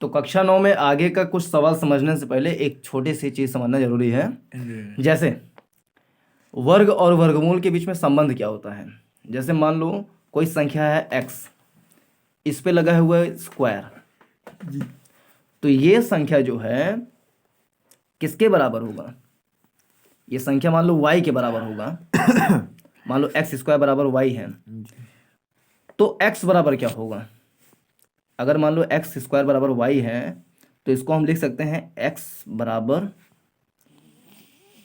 तो कक्षा 9 में आगे का कुछ सवाल समझने से पहले एक छोटी सी चीज़ समझना जरूरी है। जैसे वर्ग और वर्गमूल के बीच में संबंध क्या होता है। जैसे मान लो कोई संख्या है x, इस पे लगा हुआ है स्क्वायर, तो ये संख्या जो है किसके बराबर होगा। ये संख्या मान लो y के बराबर होगा। मान लो x स्क्वायर बराबर y है, तो x बराबर क्या होगा। अगर मान लो एक्स स्क्वायर बराबर वाई है तो इसको हम लिख सकते हैं x बराबर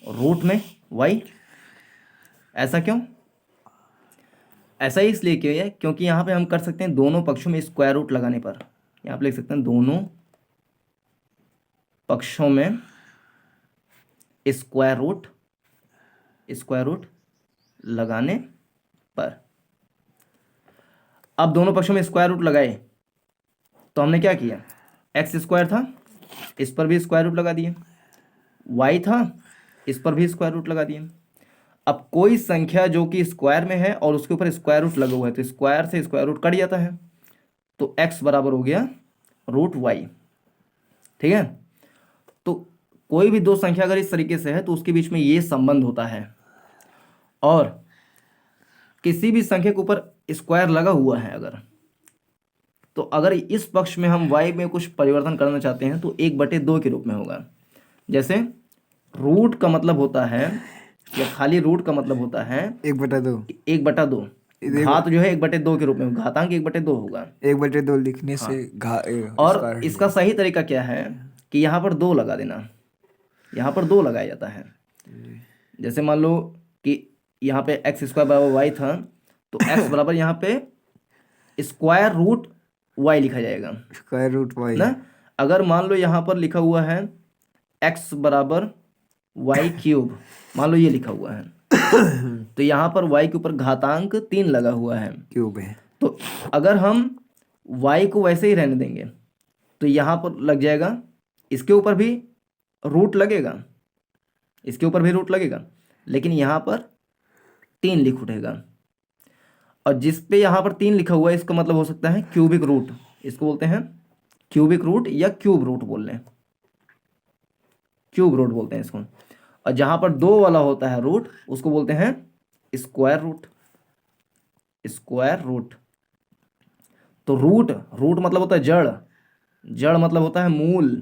रूट में y। ऐसा क्यों? ऐसा ही इसलिए क्यों है क्योंकि यहाँ पे हम कर सकते हैं दोनों पक्षों में स्क्वायर रूट लगाने पर। यहाँ पे लिख सकते हैं दोनों पक्षों में स्क्वायर रूट लगाने पर। अब दोनों पक्षों में स्क्वायर रूट लगाए तो हमने क्या किया, एक्स स्क्वायर था इस पर भी स्क्वायर रूट लगा दिए, वाई था इस पर भी स्क्वायर रूट लगा दिए। अब कोई संख्या जो कि स्क्वायर में है और उसके ऊपर स्क्वायर रूट लगा हुआ है तो स्क्वायर से स्क्वायर रूट कट जाता है, तो x बराबर हो गया रूट वाई। ठीक है, तो कोई भी दो संख्या अगर इस तरीके से है तो उसके बीच में ये संबंध होता है। और किसी भी संख्या के ऊपर स्क्वायर लगा हुआ है अगर, तो अगर इस पक्ष में हम y में कुछ परिवर्तन करना चाहते हैं तो 1/2 के रूप में होगा। जैसे रूट का मतलब होता है या खाली रूट का मतलब होता है 1/2। 1/2। घात जो है 1/2 के रूप में, घातांक 1/2 होगा। 1/2 लिखने हाँ। से और इसका सही तरीका क्या है कि यहाँ पर 2 लगा देना, यहाँ पर 2 लगाया जाता है। जैसे मान लो कि यहाँ पे एक्स स्क्वायर बराबर वाई था तो एक्स बराबर यहाँ पे स्क्वायर रूट वाई लिखा जाएगा, स्क्वायर रूट वाई ना। अगर मान लो यहाँ पर लिखा हुआ है एक्स बराबर वाई क्यूब, मान लो ये लिखा हुआ है तो यहाँ पर y के ऊपर घातांक 3 लगा हुआ है क्यूब है। तो अगर हम y को वैसे ही रहने देंगे तो यहाँ पर लग जाएगा, इसके ऊपर भी रूट लगेगा, इसके ऊपर भी रूट लगेगा, लेकिन यहाँ पर 3 लिख उठेगा। और जिस पे यहाँ पर 3 लिखा हुआ है इसका मतलब हो सकता है क्यूबिक रूट, इसको बोलते हैं क्यूबिक रूट या क्यूब रूट बोल लें, क्यूब रूट बोलते हैं इसको। और जहाँ पर 2 वाला होता है रूट उसको बोलते हैं स्क्वायर रूट, स्क्वायर रूट। तो रूट मतलब होता है जड़, जड़ मतलब होता है मूल।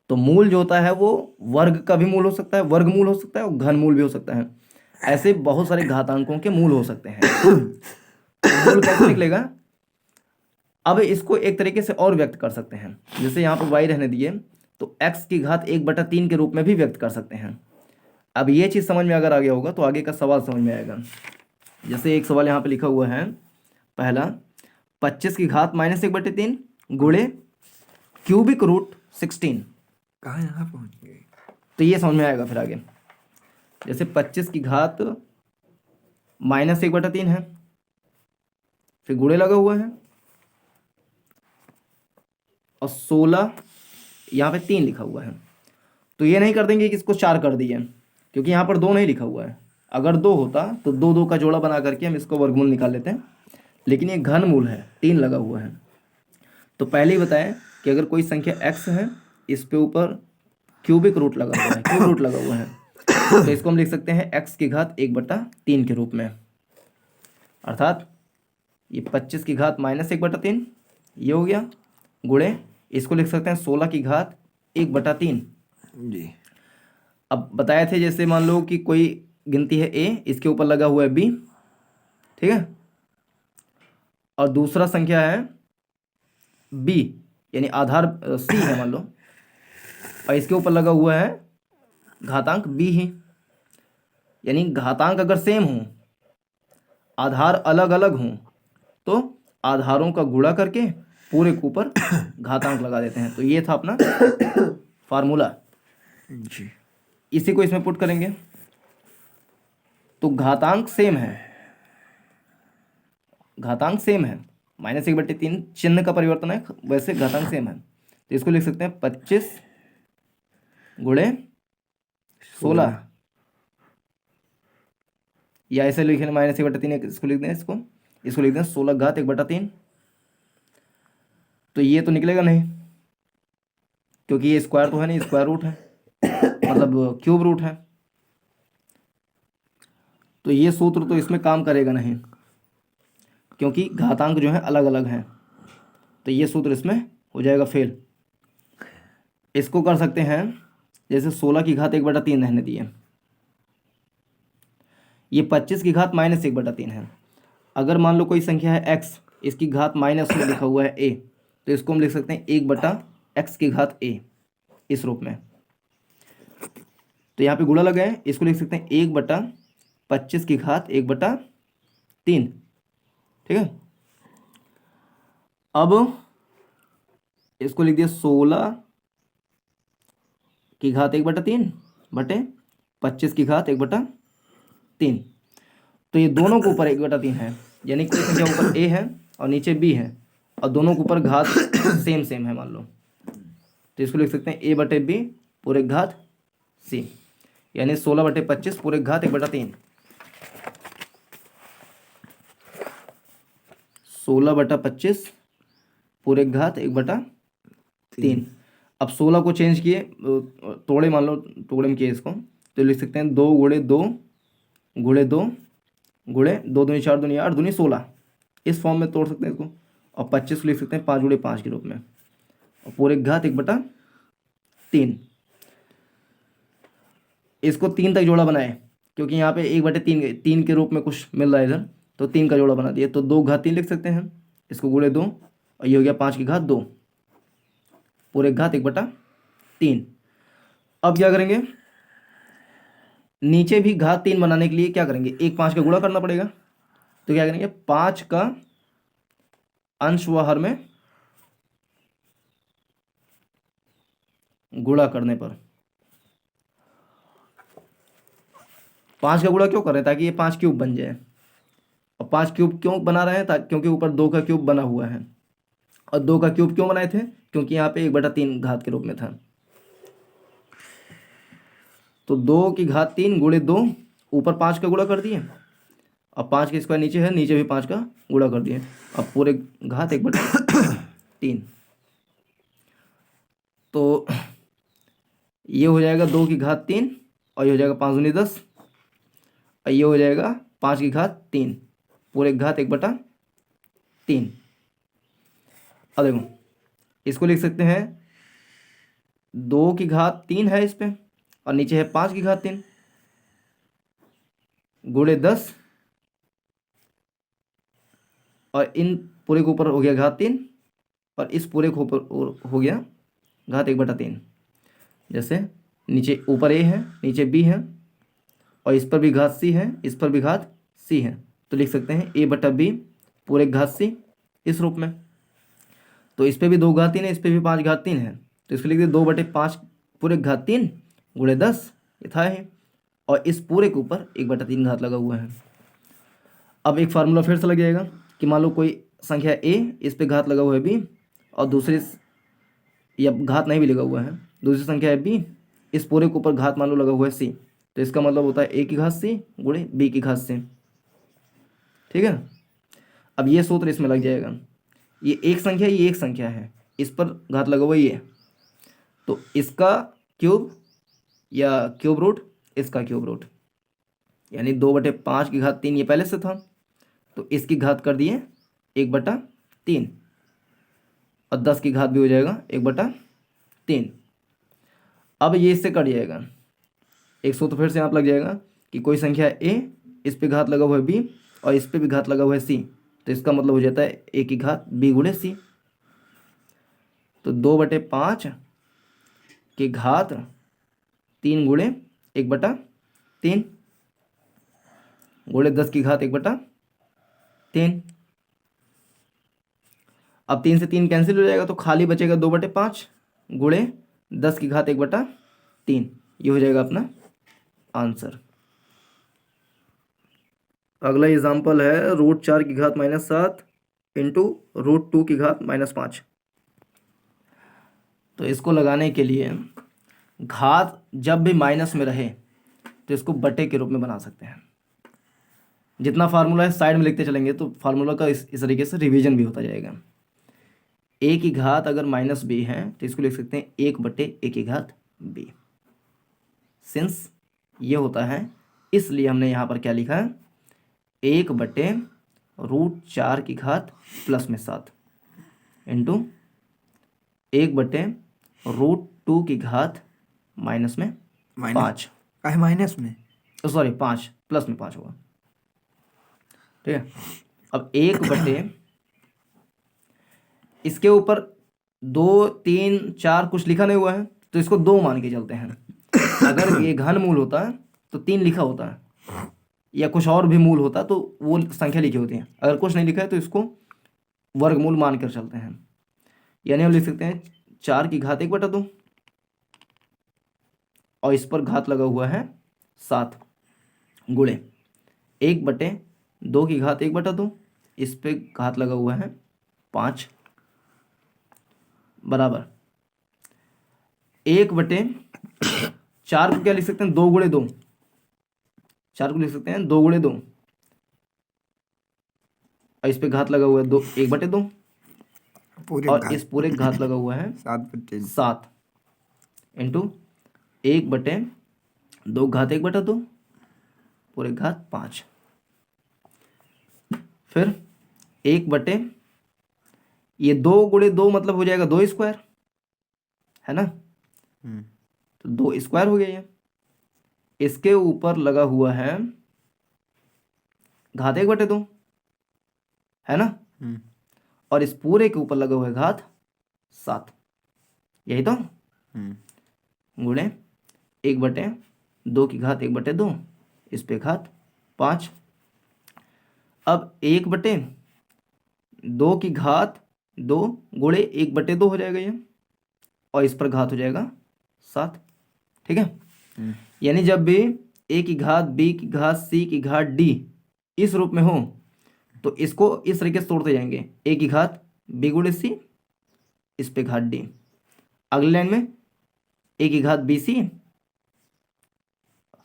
तो मूल जो होता है वो वर्ग का भी मूल हो सकता है, वर्गमूल हो सकता है और घनमूल भी हो सकता है। ऐसे बहुत सारे घातांकों के मूल हो सकते हैं। तो मूल कैसे निकलेगा, अब इसको एक तरीके से और व्यक्त कर सकते हैं। जैसे यहाँ पर y रहने दिए तो x की घात 1/3 के रूप में भी व्यक्त कर सकते हैं। अब ये चीज़ समझ में अगर आ गया होगा तो आगे का सवाल समझ में आएगा। जैसे एक सवाल यहाँ पे लिखा हुआ है, पहला 25 की घात -1/3 गुणे क्यूबिक रूट 16। कहाँ यहाँ पहुँच गए। तो ये समझ में आएगा फिर आगे। जैसे 25 की घात -1/3 है, फिर गुणे लगा हुआ है और 16 यहाँ पे 3 लिखा हुआ है। तो ये नहीं कर देंगे कि इसको 4 कर दिए क्योंकि यहाँ पर 2 नहीं लिखा हुआ है। अगर 2 होता तो 2 का जोड़ा बना करके हम इसको वर्गमूल निकाल लेते हैं, लेकिन ये घन मूल है, 3 लगा हुआ है। तो पहले ही बताएं कि अगर कोई संख्या x है इस पे ऊपर क्यूबिक रूट लगा हुआ है, क्यूब रूट लगा हुआ है, तो इसको हम लिख सकते हैं x की घात 1/3 के रूप में। अर्थात ये 25 की घात -1/3 ये हो गया, गुणे इसको लिख सकते हैं 16 की घात 1/3 जी। अब बताए थे जैसे मान लो कि कोई गिनती है a, इसके ऊपर लगा हुआ है b, ठीक है, और दूसरा संख्या है b यानी आधार c है मान लो, और इसके ऊपर लगा हुआ है घातांक b ही। यानी घातांक अगर सेम हो, आधार अलग अलग हों, तो आधारों का गुणा करके पूरे के ऊपर घातांक लगा देते हैं। तो ये था अपना फार्मूला जी। इसी को इसमें पुट करेंगे तो घातांक सेम है, घातांक सेम है, -1/3 चिन्ह का परिवर्तन है, वैसे घातांक सेम है। तो इसको लिख सकते हैं 25 गुणे 16, या ऐसे लिखे -1/3 इसको लिख दें, इसको लिख दें 16 घात 1/3। तो ये तो निकलेगा नहीं, क्योंकि ये स्क्वायर तो है नहीं, स्क्वायर रूट है, मतलब क्यूब रूट है। तो ये सूत्र तो इसमें काम करेगा नहीं, क्योंकि घातांक जो है अलग अलग हैं। तो ये सूत्र इसमें हो जाएगा फेल। इसको कर सकते हैं, जैसे 16 की घात 1/3 रहने दिए, ये 25 की घात -1/3 है। अगर मान लो कोई संख्या है x, इसकी घात माइनस में लिखा हुआ है a, तो इसको हम लिख सकते हैं 1/x की घात a, इस रूप में। तो यहाँ पे गुणा लगा है, इसको लिख सकते हैं 1/25 की घात 1/3। ठीक है। अब इसको लिख दिया 16 की घात 1/3 बटे 25 की घात 1/3। तो ये दोनों के ऊपर 1/3 है, यानी कोई संख्या ऊपर a है और नीचे b है, और दोनों के ऊपर घात सेम सेम है मान लो, तो इसको लिख सकते हैं a/b पूरे घात c, यानी 16/25 पूरे घात 1/3। 16/25 पूरे घात 1/3। अब 16 को चेंज किए, तोड़े मान लो, टुकड़े में किए इसको, तो लिख सकते हैं 2 × 2 × 2 × 2 दूनी 4 दूनी 8 दूनी 16, इस फॉर्म में तोड़ सकते हैं इसको। और 25 को लिख सकते हैं 5 × 5 के रूप में, और पूरे घात 1/3। इसको 3 तक जोड़ा बनाए, क्योंकि यहाँ पे 1/3 के रूप में कुछ मिल रहा है इधर, तो 3 का जोड़ा बना दिए, तो 2 घात 3 लिख सकते हैं, इसको × 2, और ये हो गया 5 की घात 2 पूरे घात 1/3। अब क्या करेंगे, नीचे भी घात 3 बनाने के लिए क्या करेंगे, 1 5 का गुणा करना पड़ेगा। तो क्या करेंगे, 5 का अंश व हर में गुणा करने पर, 5 का गुणा क्यों कर रहे हैं, ताकि ये 5 क्यूब बन जाए। और 5 क्यूब क्यों बना रहे हैं, क्योंकि ऊपर 2 का क्यूब बना हुआ है। और 2 का क्यूब क्यों बनाए थे, क्योंकि यहाँ पे 1/3 घात के रूप में था। तो 2 की घात 3 × 2, ऊपर 5 का गुणा कर दिए, और 5 के स्क्वायर नीचे है, नीचे भी 5 का गुणा कर दिए, अब पूरे घात 1/3। तो ये हो जाएगा 2 की घात 3, और ये हो जाएगा 5 दूनी 10, और ये हो जाएगा 5 की घात 3 पूरे घात 1/3। अब देखो, इसको लिख सकते हैं 2 की घात 3 है इस पे, और नीचे है 5 की घात 3 × 10, और इन पूरे के ऊपर हो गया घात 3, और इस पूरे के ऊपर हो गया घात 1/3। जैसे नीचे ऊपर a है, नीचे b है, और इस पर भी घात c है, इस पर भी घात c है, तो लिख सकते हैं a/b पूरे घात c, इस रूप में। तो इस पे भी 2 घात 3 है, इस पे भी 5 घात 3 है, तो इसको लिख दिए 2/5 पूरे घात 3 × 10, ये था है, और इस पूरे के ऊपर 1/3 घात लगा हुआ है। अब एक फार्मूला फिर से लग जाएगा कि मान लो कोई संख्या a, इस पे घात लगा हुआ है b, और दूसरी, या घात नहीं भी लगा हुआ है, दूसरी संख्या है b, इस पूरे के ऊपर घात मान लो लगा हुआ है c, तो इसका मतलब होता है a की घात c × b की घात c। ठीक है। अब ये सूत्र इसमें लग जाएगा, ये एक संख्या, ये एक संख्या है, इस पर घात लगा हुआ ये, तो इसका क्यूब या क्यूब रूट, इसका क्यूब रूट, यानी 2/5 की घात 3 ये पहले से था, तो इसकी घात कर दिए 1/3, और 10 की घात भी हो जाएगा 1/3। अब ये इससे कट जाएगा, एक सूत्र फिर से यहाँ पर लग जाएगा कि कोई संख्या a, इस पे घात लगा हुआ है b, और इस पे भी घात लगा हुआ है c, तो इसका मतलब हो जाता है a की घात b × c। तो 2/5 की घात 3 × 1/3 × 10 की घात 1/3। अब 3 से 3 कैंसिल हो जाएगा, तो खाली बचेगा 2/5 × 10 की घात 1/3, ये हो जाएगा अपना आंसर। अगला एग्जाम्पल है √4 की घात -7 × √2 की घात -5। तो इसको लगाने के लिए घात जब भी माइनस में रहे तो इसको बटे के रूप में बना सकते हैं। जितना फार्मूला है साइड में लिखते चलेंगे तो फार्मूला का इस तरीके से रिवीजन भी होता जाएगा। ए की घात अगर माइनस बी है तो इसको लिख सकते हैं 1/a की घात b। सिंस ये होता है इसलिए हमने यहाँ पर क्या लिखा है, 1/√4 की घात प्लस में 7 इंटू 1/√2 की घात माइनस में माइनस 5, का है माइनस में? सॉरी 5 प्लस में 5 होगा। ठीक है, अब 1/, इसके ऊपर 2 3 4 कुछ लिखा नहीं हुआ है तो इसको 2 मान के चलते हैं। अगर ये घन मूल होता तो 3 लिखा होता है, या कुछ और भी मूल होता तो वो संख्या लिखी होती है। अगर कुछ नहीं लिखा है तो इसको वर्गमूल मान कर चलते हैं। यानी हम लिख सकते हैं 4 की घात 1/2 और इस पर घात लगा हुआ है 7 गुणे 1/2 की घात 1/2, इस पे घात लगा हुआ है 5 बराबर 1/4 को क्या लिख सकते हैं, 2 गुणे 2, 4 को लिख सकते हैं 2 गुणे 2 और इस पे घात लगा हुआ है 1/2 पूरे और घात इस पूरे घात लगा हुआ है 7/7 इंटू 1/2 घात 1/2 पूरे घात 5, फिर 1/, ये 2 गुणे 2 मतलब हो जाएगा 2 स्क्वायर, है ना, तो 2 स्क्वायर हो गया ये। इसके ऊपर लगा हुआ है घात 1/2, है ना, और इस पूरे के ऊपर लगा हुआ है घात 7, यही तो, गुणे 1/2 की घात 1/2, इस पे घात 5। अब 1/2 की घात 2 गुणे 1/2 हो जाएगा ये, और इस पर घात हो जाएगा 7। ठीक है, यानी जब भी a की घात b की घात c की घात d इस रूप में हो तो इसको इस तरीके से तोड़ते जाएंगे, a की घात b गुणे c, इस पे घात d। अगले लाइन में a की घात bc,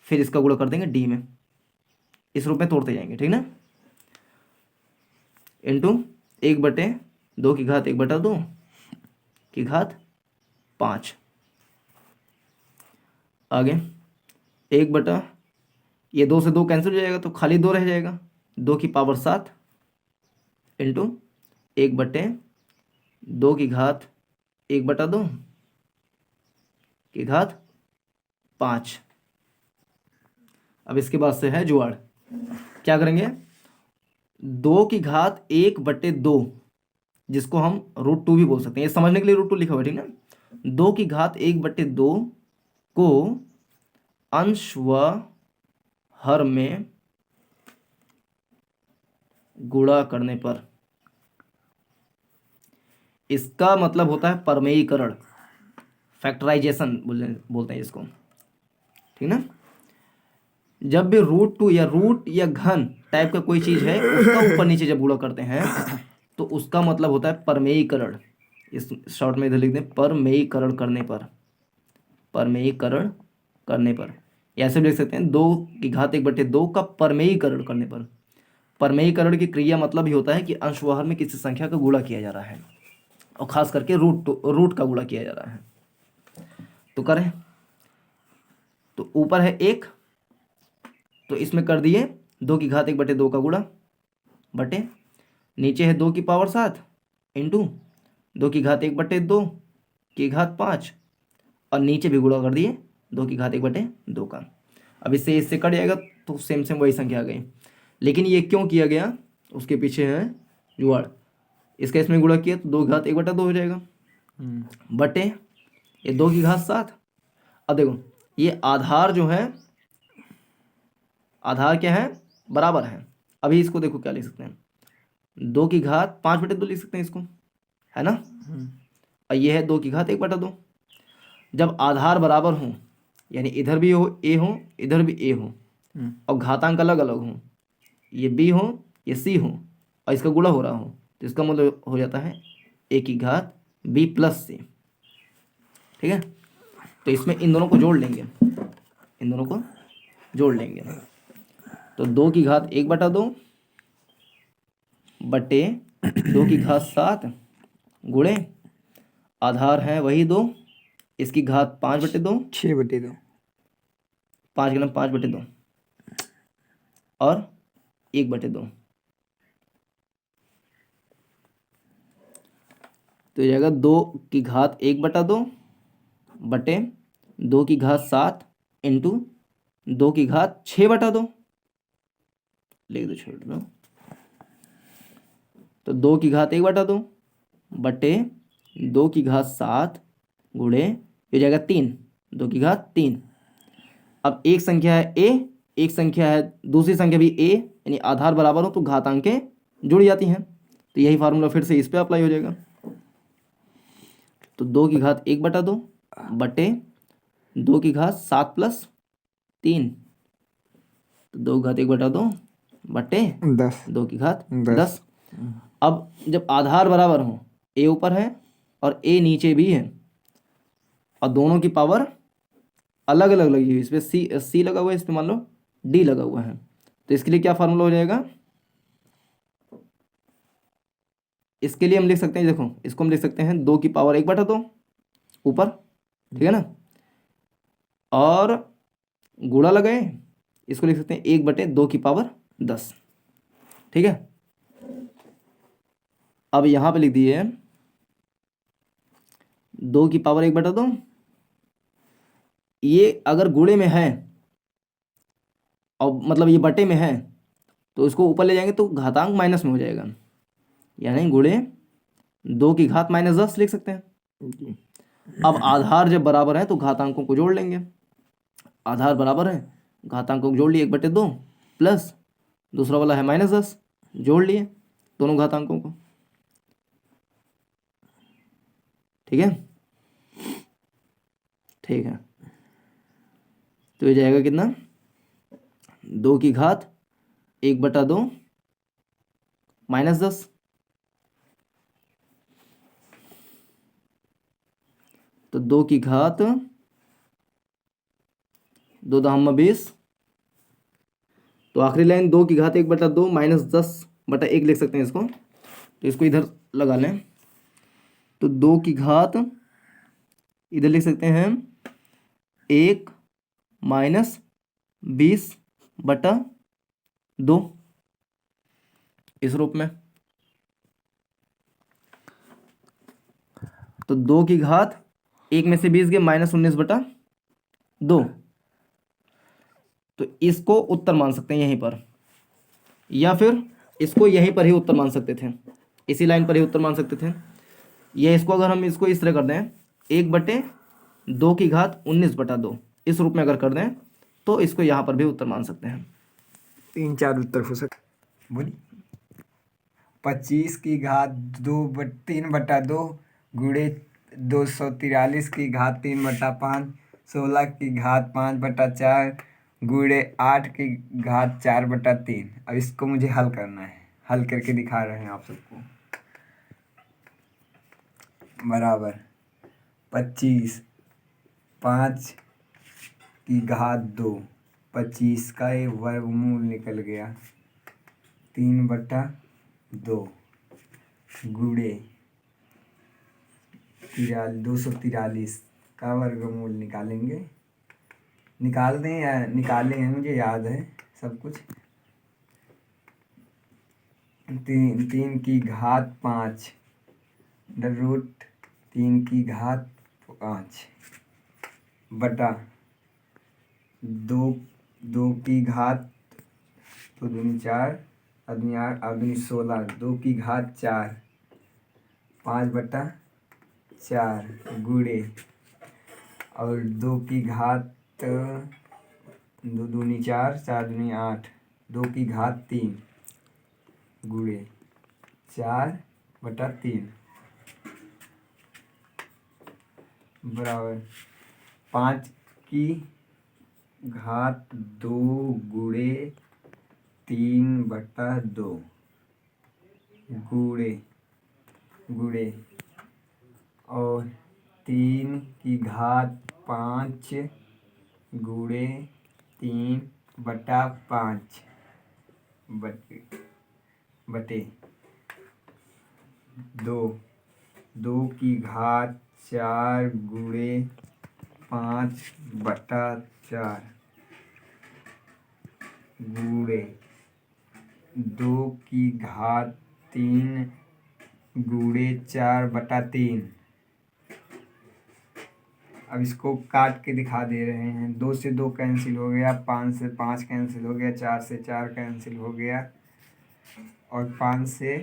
फिर इसका गुणा कर देंगे d में, इस रूप में तोड़ते जाएंगे। ठीक ना, इंटू 1/2 की घात 1/2 की घात 5, आगे 1/, ये 2 से 2 कैंसिल हो जाएगा तो खाली 2 रह जाएगा, 2 की पावर 7 इंटू 1/2 की घात 1/2 की घात 5। अब इसके बाद से है जुगाड़, क्या करेंगे, 2 की घात 1/2 जिसको हम √2 भी बोल सकते हैं, ये समझने के लिए √2 लिखा हुआ है, ठीक ना। 2 की घात 1/2 को अंश व हर में गुणा करने पर, इसका मतलब होता है परमेयीकरण, फैक्टराइजेशन बोलते हैं इसको, ठीक ना। जब भी √2 या रूट या घन टाइप का कोई चीज है उसका ऊपर नीचे जब गुणा करते हैं तो उसका मतलब होता है परमेयीकरण। इस शॉर्ट में इधर लिख दें, परमेयीकरण करने पर, परमेयीकरण करने पर, या ऐसे भी लिख सकते हैं 2 की घात 1/2 का परमेयीकरण करने पर। परमेयीकरण की क्रिया मतलब ही होता है कि अंश व हर में किसी संख्या का गुणा किया जा रहा है, और खास करके रूट का गुणा किया जा रहा है। तो करें, तो ऊपर है 1, तो इसमें कर दिए 2 की घात 1/2 का गुणा बटे, नीचे है 2 की पावर 7 इंटू 2 की घात 1/2 की घात 5, और नीचे भी गुणा कर दिए 2 की घात 1/2 का। अब इससे कट जाएगा तो सेम वही संख्या आ गई, लेकिन ये क्यों किया गया उसके पीछे है जुगाड़। इसका इसमें गुणा किया तो 2 की घात 1/2 हो जाएगा बटे ये 2 की घात 7। अब देखो ये आधार जो है, आधार क्या है, बराबर है। अभी इसको देखो क्या लिख सकते हैं, 2 की घात 5/2 लिख सकते हैं इसको, है ना, और ये है 2 की घात 1/2। जब आधार बराबर हो, यानी इधर भी हो a हो, इधर भी a हो, और घातांक अलग अलग हो, ये b हो ये c हो, और इसका गुणा हो रहा हो, तो इसका मतलब हो जाता है a की घात b प्लस c। ठीक है, तो इसमें इन दोनों को जोड़ लेंगे, इन दोनों को जोड़ लेंगे, तो 2 की घात 1/2 बटे 2 की घात 7 गुणे आधार है वही 2, इसकी घात 5/2, 6/2। 5 गुना 5/2 और 1/2। तो ये जाएगा 2 की घात 1/2 बटे 2 की घात 7 इंटू 2 की घात 6/2। लिख दो, छोड़ दो। तो 2 की घात 1/2 बटे 2 की घात 7 गुणे ये जाएगा 3, 2 की घात 3। अब एक संख्या है ए, एक संख्या है दूसरी संख्या भी ए, यानी आधार बराबर हो तो घातांकें जुड़ जाती हैं। तो यही फार्मूला फिर से इस पे अप्लाई हो जाएगा। तो 2 की घात 1/2 बटे 2 की घात 7 + 3, तो 2 की घात 1/2 बटे 10। 2 की घात 10। 10। अब जब आधार बराबर हो, ए ऊपर है और ए नीचे भी है, और दोनों की पावर अलग अलग लगी हुई, इस पर सी लगा हुआ है, इस पर मान लो डी लगा हुआ है, तो इसके लिए क्या फार्मूला हो जाएगा? इसके लिए हम लिख सकते हैं, देखो इसको हम लिख सकते हैं 2 की पावर 1/2 ऊपर, ठीक है ना, और गुणा लगाए, इसको लिख सकते हैं 1/2 की पावर 10, ठीक है। अब यहां पे लिख दिए 2 की पावर 1/2, ये अगर गुणे में है और मतलब ये बटे में है तो इसको ऊपर ले जाएंगे तो घातांक माइनस में हो जाएगा, यानी गुणे 2 की घात -10 लिख सकते हैं। अब आधार जब बराबर है तो घातांकों को जोड़ लेंगे, आधार बराबर है, घातांकों को जोड़ लिए 1/2 प्लस दूसरा वाला है -10, जोड़ लिए दोनों घातांकों को, ठीक है। ठीक है, तो ये जाएगा कितना? 2 की घात 1/2 -10, तो 2 की घात 2 दहम 20, तो आखिरी लाइन 2 की घात 1/2 -10/1 लिख सकते हैं इसको, तो इसको इधर लगा लें, तो 2 की घात इधर लिख सकते हैं 1 - 20/2 इस रूप में। तो 2 की घात 1 में से 20 गए -19/2, तो इसको उत्तर मान सकते हैं यहीं पर, या फिर इसको यहीं पर ही उत्तर मान सकते थे, इसी लाइन पर ही उत्तर मान सकते थे। या इसको अगर हम इसको इस तरह कर दें 1/2 की घात 19/2 इस रूप में अगर कर दें तो इसको यहाँ पर भी उत्तर मान सकते हैं। 3-4 उत्तर हो सकते। बोली 25 की घात 3/2 गुणे 243 की घात 3/5, 16 की घात 5/4 गुणे 8 की घात 4/3। अब इसको मुझे हल करना है, हल करके दिखा रहे हैं आप सबको। बराबर 25 5 की घात 2, 25 का ये वर्गमूल निकल गया 3/2 गुणे 243 का वर्गमूल निकालेंगे, निकाल दें या निकाले हैं, मुझे याद है सब कुछ। 3 की घात 5 √3 की घात 5 बटा 2 की घात 2 दूनी 4 आदमी 8 आदमी 16, 2 की घात 4 5/4 गुणे और 2 की घात 2 दूनी 4 4 दूनी 8 2 की घात 3 गुणे 4/3 बराबर 5 की घात 2 गुणे 3/2 गुणे और 3 की घात 5 गुणे 3/5 बटे 2 2 की घात 4 गुणे 5/4 गुणे 2 की घात 3 गुणे 4/3। अब इसको काट के दिखा दे रहे हैं। 2 से 2 कैंसिल हो गया, 5 से 5 कैंसिल हो गया, 4 से 4 कैंसिल हो गया और 5 से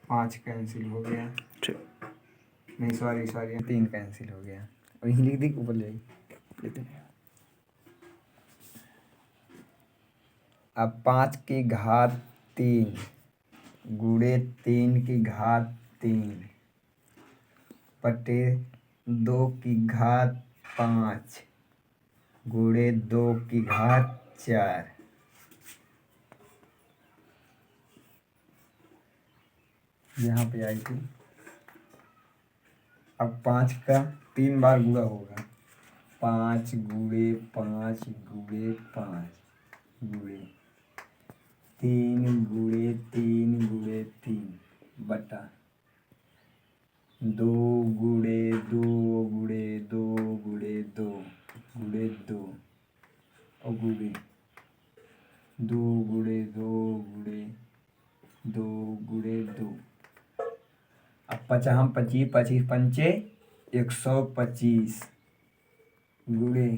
5 कैंसिल हो गया। नहीं सॉरी 3 कैंसिल हो गया। और यही लिख दी ऊपर ले आई। अब 5 की घात 3 गुणे 3 की घात 3 बटे 2 की घात 5 गुणे 2 की घात 4। यहाँ पे आई थी। अब 5 का 3 बार गुणा होगा। 5 गुणे 5 गुणे 5 गुणे 3 गुणे 3 गुणे 3 बटा 2 गुणे 2 गुणे 2 गुणे 2 गुणे 2 और गुणे 2 गुणे 2 गुणे 2 गुणे 2। अब 50 25 25 पंचे 125 गुणे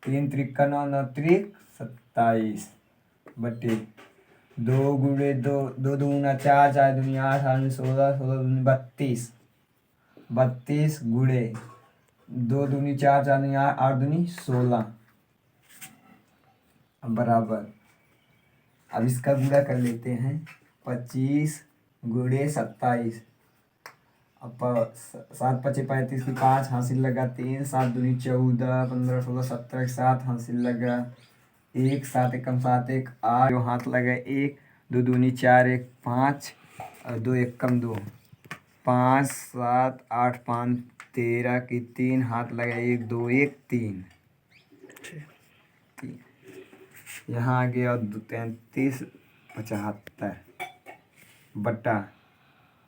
3 त्रिका 9 9 त्रिक 27 बटे 2 गुणे 2 2 दूना 4 4 दूनी 8 8 16 16 दूनी 32 32 गुणे 2 दूनी 4 4 दूनी 8 8 दूनी 16 बराबर। अब इसका गुणा कर लेते हैं। 25 गुणे 27। अब 7 5 35 की 5 हासिल लगा 3 7 दूनी 14 15 16 17 7 हासिल लगा 1 7 एकम 7 1 8 हाथ लगा 1 2 दूनी 4 1 5 और 2 एकम 2 5 7 8 5 13 की 3 हाथ लगा 1 2 1 3 यहाँ आ गया 33 75 बटा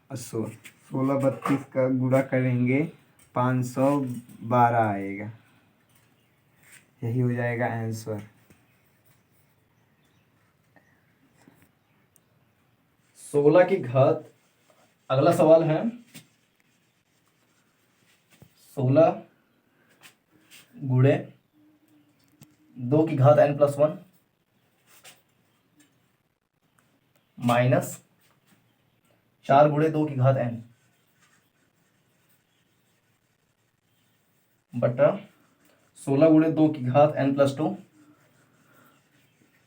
16 32 का गुणा करेंगे 512 आएगा। यही हो जाएगा आंसर। 16 की घात। अगला सवाल है 16 गुणे 2 की घात n+1 माइनस 4 गुणे 2 की घात n बटा 16 गुणे 2 की घात n+2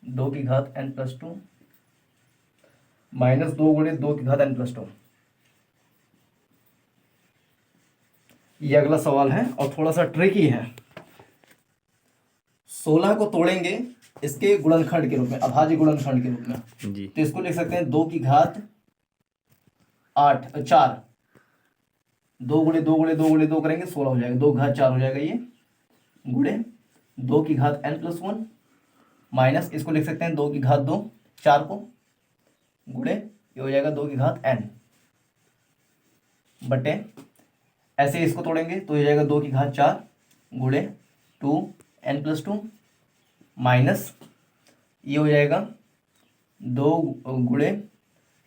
2 की घात n+2 माइनस 2 गुणे 2 की घात n+2। ये अगला सवाल है और थोड़ा सा ट्रिकी है। 16 को तोड़ेंगे इसके गुणनखंड के रूप में, अभाज्य गुणनखंड के रूप में जी। तो इसको लिख सकते हैं 2 की घात 8 4 2 गुणे 2 गुणे 2 गुणे 2 करेंगे 16 हो जाएगा। 2 की घात 4 हो जाएगा ये गुणे 2 की घात n+1 माइनस इसको लिख सकते हैं 2 की घात 2 4 को गुणे ये हो जाएगा 2 की घात n बटे ऐसे इसको तोड़ेंगे तो ये जाएगा 2 की घात 4 गुणे 2n+2 माइनस ये हो जाएगा 2 गुणे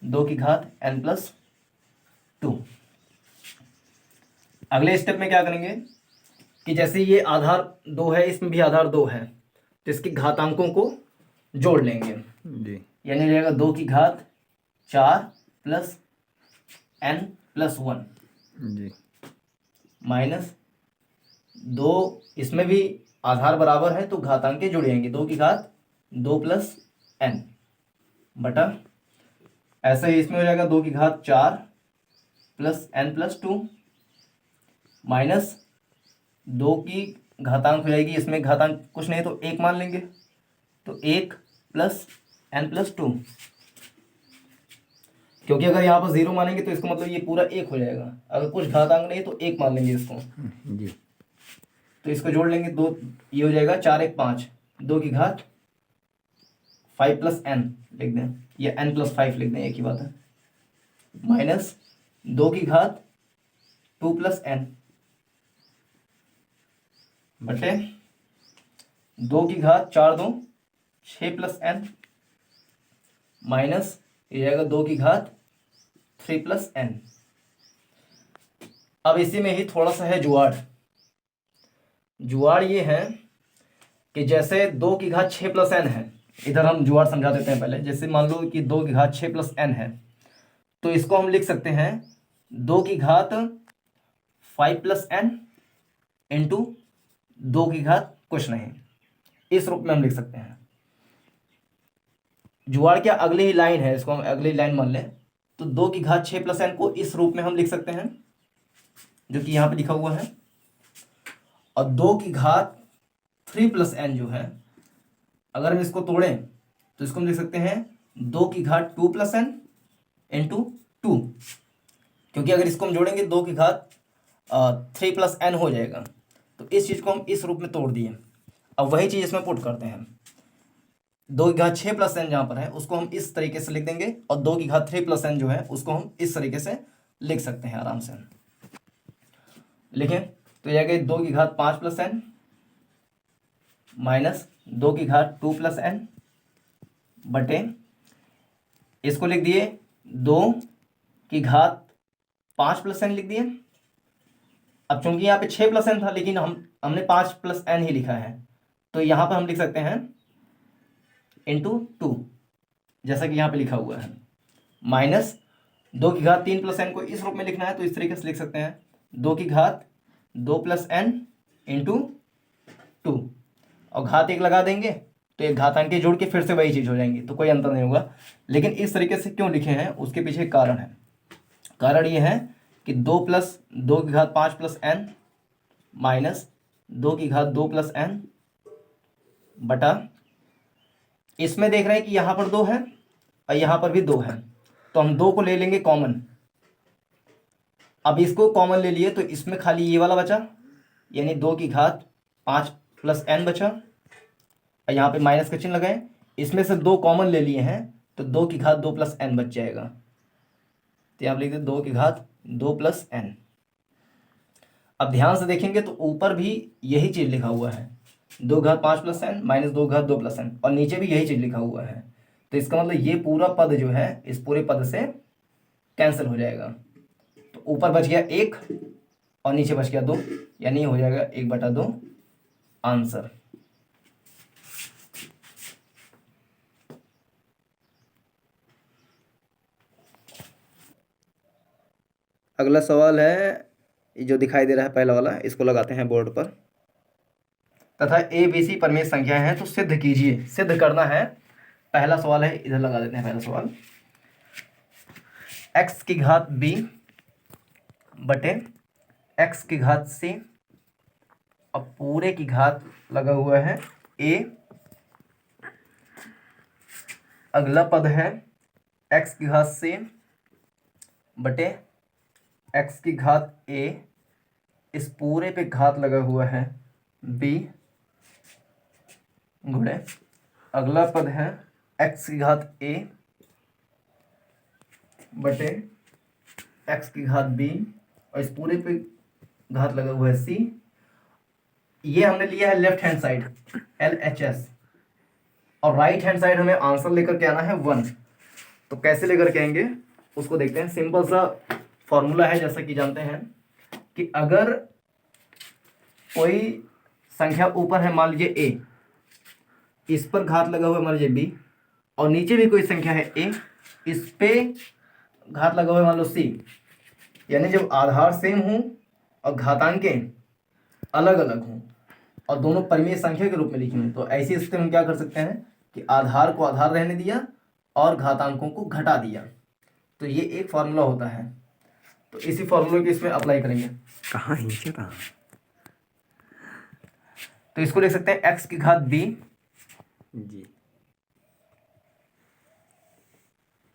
2 की घात n+2। अगले स्टेप में क्या करेंगे कि जैसे ये आधार 2 है इसमें भी आधार 2 है तो इसके घातांकों को जोड़ लेंगे जी। यानी हो जाएगा 2 की घात 4 प्लस n+1 जी। माइनस 2 इसमें भी आधार बराबर है तो घातांक के जुड़ेंगे 2 की घात 2 प्लस n बटा ऐसे ही इसमें हो जाएगा 2 की घात 4 प्लस n+2 माइनस 2 की घातांक हो जाएगी इसमें घातांक कुछ नहीं तो 1 मान लेंगे तो 1 प्लस n+2 क्योंकि अगर यहाँ पर 0 मानेंगे तो इसका मतलब ये पूरा 1 हो जाएगा। अगर कुछ घातांक नहीं तो 1 मान लेंगे इसको जी। तो इसको जोड़ लेंगे 2 ये हो जाएगा 4 1 5 2 की घात 5 प्लस n लिख दें या n+5 लिख दें एक ही बात है माइनस 2 की घात 2 प्लस n बटे 2 की घात 4 2 6 प्लस n माइनस ये जाएगा 2 की घात 3 प्लस n। अब इसी में ही थोड़ा सा है जुगाड़। जुगाड़ ये है कि जैसे 2 की घात 6 प्लस n है, इधर हम जुगाड़ समझा देते हैं पहले। जैसे मान लो कि 2 की घात 6 प्लस n है, तो इसको हम लिख सकते हैं 2 की घात 5 प्लस n इंटू 2 की घात कुछ नहीं, इस रूप में हम लिख सकते हैं। जुगाड़ क्या अगली ही लाइन है, इसको हम अगली लाइन मान लें तो 2 की घात 6 प्लस n को इस रूप में हम लिख सकते हैं जो कि यहाँ पे लिखा हुआ है, और 2 की घात 3 प्लस n जो है, अगर हम इसको तोड़ें तो इसको हम लिख सकते हैं 2 की घात 2 प्लस n इंटू 2, क्योंकि अगर इसको हम जोड़ेंगे 2 की घात 3 प्लस n हो जाएगा। तो इस चीज़ को हम इस रूप में तोड़ दिए। अब वही चीज़ इसमें पुट करते हैं। 2 की घात 6 प्लस n जहाँ पर है उसको हम इस तरीके से लिख देंगे, और 2 की घात 3 प्लस n जो है उसको हम इस तरीके से लिख सकते हैं आराम से। लिखें तो यह गई 2 की घात 5 प्लस n माइनस 2 की घात 2 प्लस n बटे, इसको लिख दिए 2 की घात 5 प्लस n लिख दिए। अब चूंकि यहाँ पे 6 प्लस n था लेकिन हमने 5 प्लस n ही लिखा है, तो यहाँ पर हम लिख सकते हैं इंटू 2 जैसा कि यहाँ पे लिखा हुआ है, माइनस 2 की घात 3 प्लस n को इस रूप में लिखना है तो इस तरीके से लिख सकते हैं 2 की घात 2 प्लस n इंटू 2, और घात 1 लगा देंगे तो एक घातांक के जोड़ के फिर से वही चीज़ हो जाएंगी, तो कोई अंतर नहीं होगा। लेकिन इस तरीके से क्यों लिखे हैं उसके पीछे एक कारण है। कारण ये है कि 2 प्लस 2 की घात 5 प्लस n माइनस 2 की घात 2 प्लस n बटा, इसमें देख रहे हैं कि यहाँ पर 2 है और यहाँ पर भी 2 है, तो हम 2 को ले लेंगे कॉमन। अब इसको कॉमन ले लिए तो इसमें खाली ये वाला बचा, यानी 2 की घात 5 प्लस n बचा, और यहाँ पे माइनस का चिन्ह लगाए। इसमें से 2 कॉमन ले लिए हैं तो 2 की घात 2 प्लस n बच जाएगा, तो यहाँ लिख दे 2 की घात 2 प्लस n। अब ध्यान से देखेंगे तो ऊपर भी यही चीज़ लिखा हुआ है, 2 घात 5 प्लस n माइनस 2 घात 2 प्लस n, और नीचे भी यही चीज़ लिखा हुआ है। तो इसका मतलब ये पूरा पद जो है इस पूरे पद से कैंसिल हो जाएगा, तो ऊपर बच गया 1 और नीचे बच गया 2, यानी हो जाएगा 1/2 आंसर। अगला सवाल है जो दिखाई दे रहा है पहला वाला, इसको लगाते हैं बोर्ड पर। तथा ए बी सी परमेय संख्या है तो सिद्ध कीजिए। सिद्ध करना है, पहला सवाल है, इधर लगा देते हैं पहला सवाल। x की घात b बटे x की घात c, अब पूरे की घात लगा हुआ है a, अगला पद है x की घात c बटे x की घात a, इस पूरे पे घात लगा हुआ है b गुणे, अगला पद है x की घात a बटे x की घात b, और इस पूरे पे घात लगा हुआ है c। ये हमने लिया है लेफ्ट हैंड साइड LHS, और राइट हैंड साइड हमें आंसर लेकर के आना है 1। तो कैसे लेकर के आएंगे उसको देखते हैं। सिंपल सा फॉर्मूला है, जैसा कि जानते हैं कि अगर कोई संख्या ऊपर है, मान लीजिए a, इस पर घात लगा हुआ है मान लीजिए b, और नीचे भी कोई संख्या है a, इस पे घात लगा हुआ है मान लो c, यानी जब आधार सेम हो और घातांकें अलग अलग हों और दोनों परिमेय संख्या के रूप में लिखी हुई, तो ऐसी स्थिति में हम क्या कर सकते हैं कि आधार को आधार रहने दिया और घातांकों को घटा दिया। तो ये एक फॉर्मूला होता है, तो इसी फॉर्मूले को इसमें अप्लाई करेंगे। कहाँ नीचे कहाँ? तो इसको लिख सकते हैं x की घात b जी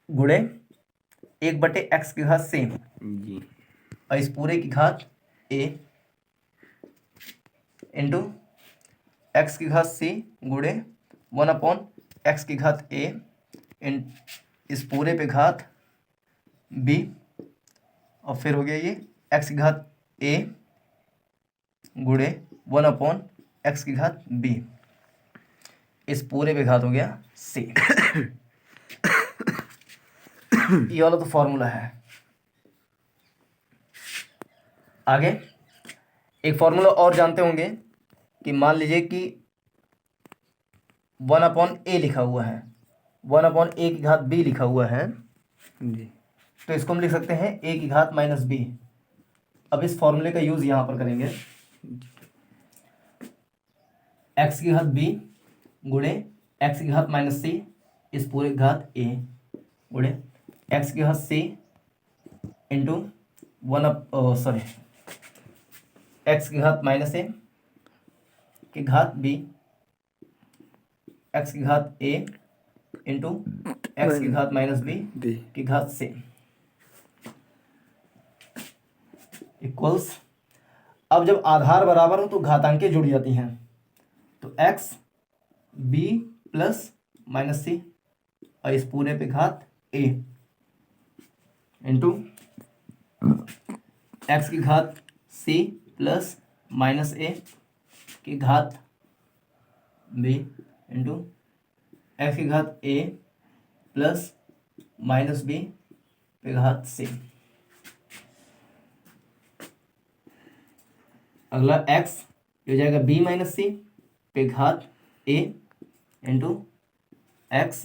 गुणे 1/x की घात c, जी और इस पूरे की घात a इंटू x की घात c गुणे 1/x की घात a, इस पूरे पे घात b और फिर हो गया ये x की घात a गुणे 1/x की घात b, इस पूरे पे घात हो गया c। ये वाला तो फॉर्मूला है। आगे एक फॉर्मूला और जानते होंगे कि मान लीजिए कि 1/a लिखा हुआ है, 1/a की घात b लिखा हुआ है, जी तो इसको हम लिख सकते हैं a की घात माइनस b। अब इस फॉर्मूले का यूज यहां पर करेंगे, x की घात b गुणे x की घात माइनस c, इस पूरे की घात a गुणे x की घात c इंटू x की घात माइनस a की घात b, x की घात a इंटू x की घात माइनस b बी की घात c इक्वल्स। अब जब आधार बराबर हो तो घातांकें जुड़ जाती हैं, तो x b plus minus c और इस पूरे पे घात a इंटू x की घात c प्लस माइनस a की घात b इंटू x की घात a प्लस माइनस b पे घात c। अगला x हो जाएगा b माइनस c पे घात a into x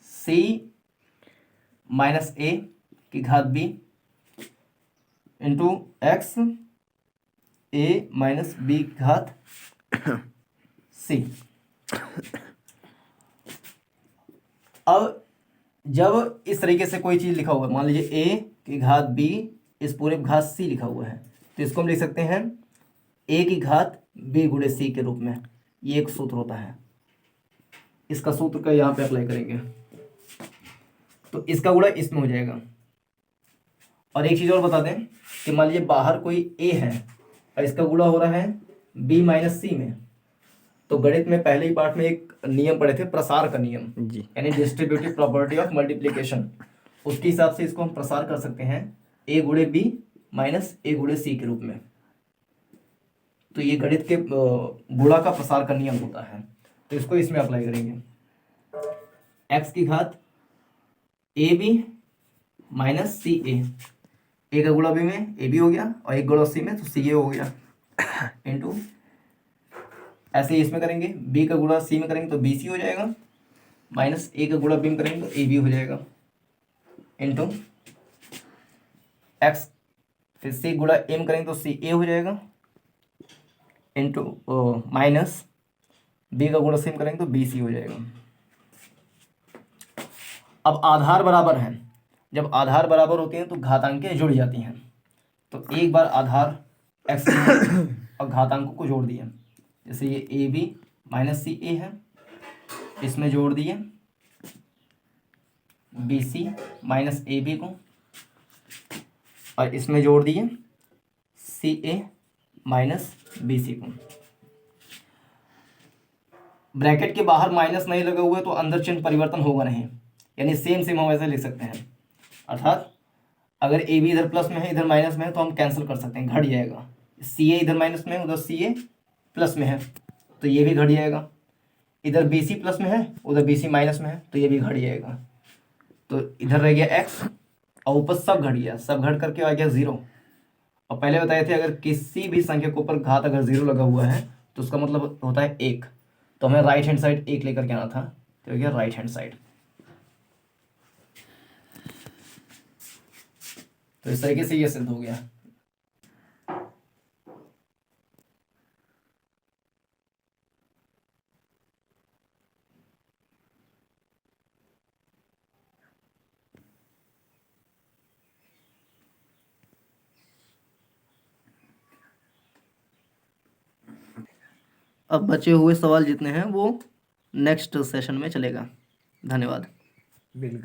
c minus a की घात b into x a minus b की घात c। अब जब इस तरीके से कोई चीज़ लिखा हुआ है, मान लीजिए a की घात b इस पूरे पे घात c लिखा हुआ है, तो इसको हम लिख सकते हैं a की घात b गुणे c के रूप में। ये एक सूत्र होता है, इसका सूत्र का यहाँ पे अप्लाई करेंगे तो इसका गुणा इसमें हो जाएगा। और एक चीज़ और बता दें कि मान लीजिए बाहर कोई a है और इसका गुणा हो रहा है b माइनस c में, तो गणित में पहले ही पार्ट में एक नियम पढ़े थे, प्रसार का नियम, जी यानी डिस्ट्रीब्यूटिव प्रॉपर्टी ऑफ मल्टीप्लिकेशन। उसके हिसाब से इसको हम प्रसार कर सकते हैं a गुणे b माइनस a गुणे c के रूप में। तो ये गणित के गुणा का प्रसार का नियम होता है, तो इसको इसमें अप्लाई करेंगे। x की घात ए बी माइनस सी ए का गुणा b में ए बी हो गया और एक गुणा c में तो सी ए हो गया इंटू ऐसे ही इसमें करेंगे, b का गुणा c में करेंगे तो बी सी हो जाएगा, माइनस a का गुणा b में करेंगे तो ए बी हो जाएगा इंटू x फिर c गुणा a में करेंगे तो सी ए हो जाएगा इंटू माइनस b का गुणा c में करेंगे तो बी सी हो जाएगा। अब आधार बराबर है, जब आधार बराबर होती हैं तो घातांकें जुड़ जाती हैं, तो एक बार आधार x और घातांकों को जोड़ दिए, जैसे ये ए बी माइनस सी ए है, इसमें जोड़ दिए B C minus A B को और इसमें जोड़ दिए सी ए माइनस बी सी को। ब्रैकेट के बाहर माइनस नहीं लगा हुआ है तो अंदर चिन्ह परिवर्तन होगा नहीं, यानी सेम सेम हम ऐसे लिख सकते हैं। अर्थात अगर ए बी इधर प्लस में है इधर माइनस में है तो हम कैंसिल कर सकते हैं, घट जाएगा। सी ए इधर माइनस में है उधर सी ए प्लस में है तो ये भी घट जाएगा, इधर बी सी प्लस में है उधर बी सी माइनस में है तो ये भी घट जाएगा। तो इधर रह गया एक्स और ऊपर सब घट गया, सब घट करके आ गया जीरो। और पहले बताए थे अगर किसी भी संख्या के ऊपर घात अगर जीरो लगा हुआ है तो उसका मतलब होता है एक, तो हमें राइट हैंड साइड एक लेकर के आना था, तो हो गया राइट हैंड साइड। तो इस तरीके से ये सिद्ध हो गया। अब बचे हुए सवाल जितने हैं वो नेक्स्ट सेशन में चलेगा। धन्यवाद। बिल्कुल।